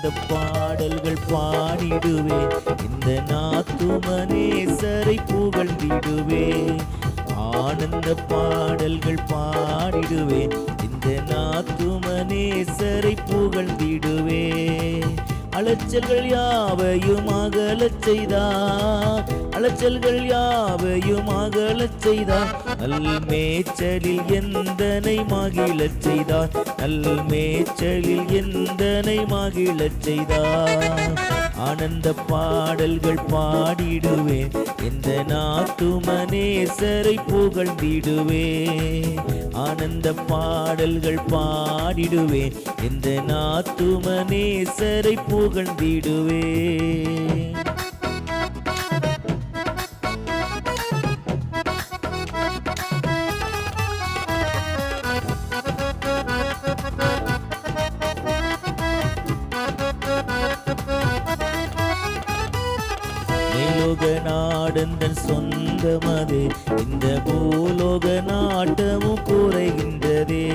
ஆனந்த பாடல்கள் பாடிடுவேன், இந்த நாத்துமனேசரை புகழ்ந்திடுவேன். ஆனந்த பாடல்கள் பாடிடுவேன், இந்த நாத்துமனேசரை புகழ்ந்திடுவேன். அலைச்சல்கள் யாவையும் அகலச் செய்தார், அலைச்சல்கள் யாவையும் அகலச் செய்தார். நல் மேய்ச்சலில் எந்தனை மகிழச் செய்தார், நல் மேய்ச்சலில் எந்தனை மகிழச் செய்தார். ஆனந்த பாடல்கள் பாடிடுவேன், இந்த நாத்துமனேசரை புகழ்ந்திடுவேன். ஆனந்த பாடல்கள் பாடிடுவேன், இந்த நாத்துமனேசரை புகழ்ந்திடுவேன். மேலோக நாடந்தன் சொந்தமதே, இந்த பூலோக நாட்டமும் குறைகின்றதே.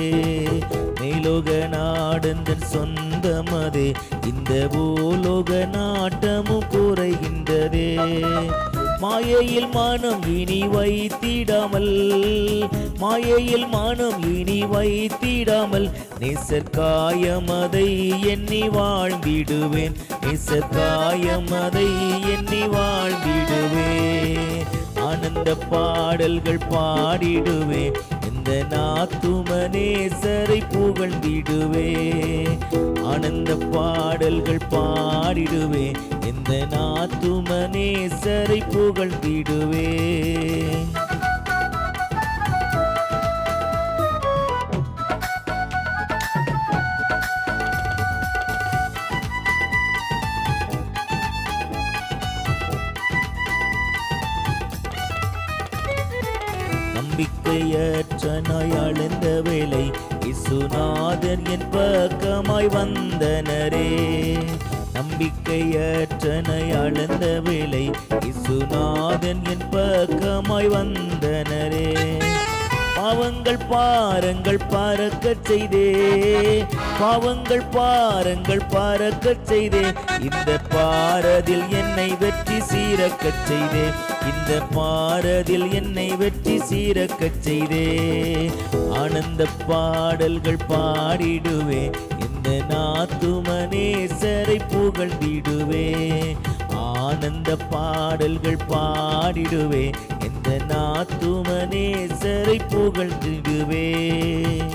மேலோக நாடந்தன் சொந்தமதே, இந்த பூலோக நாட்டமும் குறைகின்றதே. மாயையில் மனம் இனி வைத்திடாமல், மாயையில் மனம் இனி வைத்திடாமல், நேசற்காயமதை எண்ணி வாழ்ந்திடுவேன், நேசற்காயமதை எண்ணி வாழ்ந்திடுவேன். ஆனந்த பாடல்கள் பாடிடுவேன், இந்த நாத்துமனேசரை புகழ்ந்திடுவேன். ஆனந்த பாடல்கள் பாடிடுவேன், இந்த நாத்துமனேசரை புகழ்ந்திடுவேன். நம்பிக்கையற்ற நாய் அழுந்த வேளை, இயேசுநாதர் என் பக்கமாய் வந்தனரே. நம்பிக்கையற்ற நாய் அழுந்த வேளை, இயேசுநாதன் என் பக்கமாய் வந்தனரே. பாவங்கள் பாரங்கள் பறக்கச் செய்தே, பாவங்கள் பாரங்கள் பறக்கச் செய்தே. இந்த பாரதில் என்னை வெற்றி சீரக்கச் செய்தே, இந்த பாரதில் என்னை வெற்றி சீரக்கச் செய்தே. ஆனந்த பாடல்கள் பாடிடுவேன், இந்த நாத்துமனேசரை புகழ்ந்திடுவேன். ஆனந்த பாடல்கள் பாடிடுவேன், இந்த நாத்துமனேசரை புகழ்ந்திடுவேன்.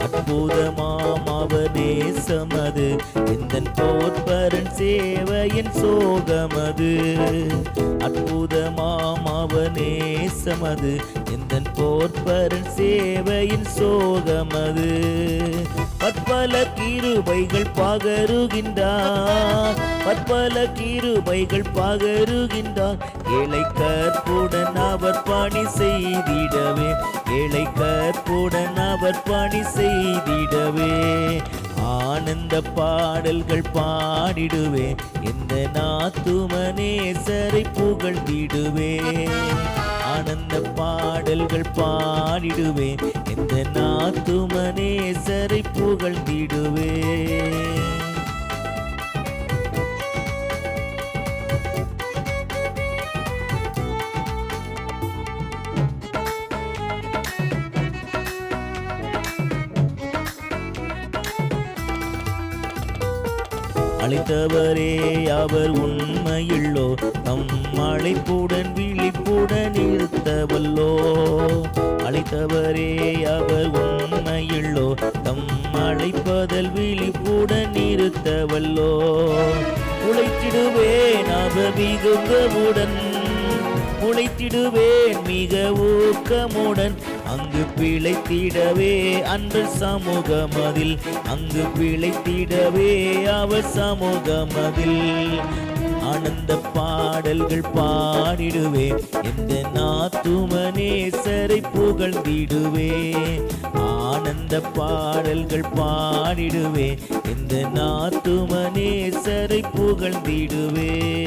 அற்புதமாம் அவர் நேசமது, எந்தன் போற்பரன் சேவையின் சோகமது. அற்புதமாம் அவர் நேசமது, எந்தன் போற்பரன் சேவையின் சோகமது. பற்பல கிருபைகள் பகருகின்றார், பற்பல கிருபைகள் பகருகின்றார். ஏழை கற்புடன் அவர் பணி செய்திடவே, ஏழை கற்புடன் அவர் பணி செய்திடவே. ஆனந்த பாடல்கள் பாடிடுவேன், இந்த நாத்துமனேசரை புகழ்ந்திடுவேன். ஆனந்த பாடல்கள் பாடிடுவேன், இந்த நாத்துமனேசரை புகழ்ந்திடுவேன். அழைத்தவரே அவர் உண்மையுள்ளோ, தம் அழைப்புடன் விழிப்புடன் இருத்தவல்லோ. அழைத்தவரே அவர் உண்மையுள்ளோ, தம் அழைப்பதல் விழிப்புடன் இருத்தவல்லோ. உழைத்திடுவேன் அவர் மிகுந்தவுடன், உழைத்திடுவேன் மிக ஊக்கமுடன். அங்கு பிழைத்திடவே அன்று சமூகமதில், அங்கு பிழைத்திடவே அவர் சமூகமதில். ஆனந்த பாடல்கள் பாடிடுவேன் எந்த நாத்துமனேசரை புகழ்ந்திடுவேன். ஆனந்த பாடல்கள் பாடிடுவேன் எந்த நாத்துமனேசரை புகழ்ந்திடுவேன்.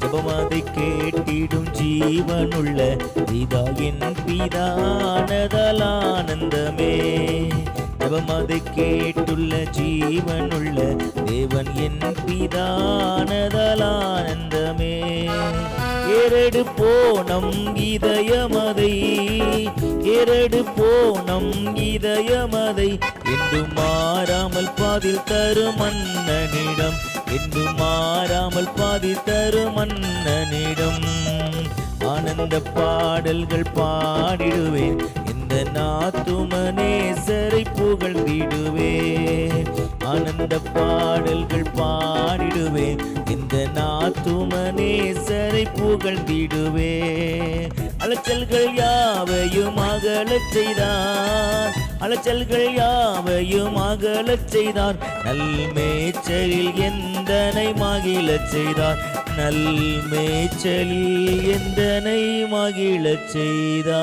ஜெபமதை கேட்டிடும் ஜீவனுள்ள பிதா என் பிதானதால் ஆனந்தமே. ஜெபமதை கேட்டுள்ள ஜீவனுள்ள தேவன் என் பிதானதால் ஆனந்தமே. ஏறெடு போனம் இதயமதை ஏறெடு போனம் இதயமதை என்று மாறாமல் பாதில் தரும் மன்னனிடம் என்று மாறாமல் பாதி தரும் மன்னனிடம். ஆனந்த பாடல்கள் பாடிடுவேன் இந்த நாத்துமனேசரை புகழ்ந்திடுவேன். ஆனந்த பாடல்கள் பாடிடுவேன் இந்த நாத்துமனேசரை புகழ்ந்திடுவேன். அலைச்சல்கள் யாவையும் அகலச் செய்தார் அலைச்சல்கள் யாவையும் அகலச் செய்தார். நல்மேய்ச்சலில் எந்தனை மகிழச் செய்தார் நல்மேய்ச்சலில் எந்தனை மகிழச் செய்தார்.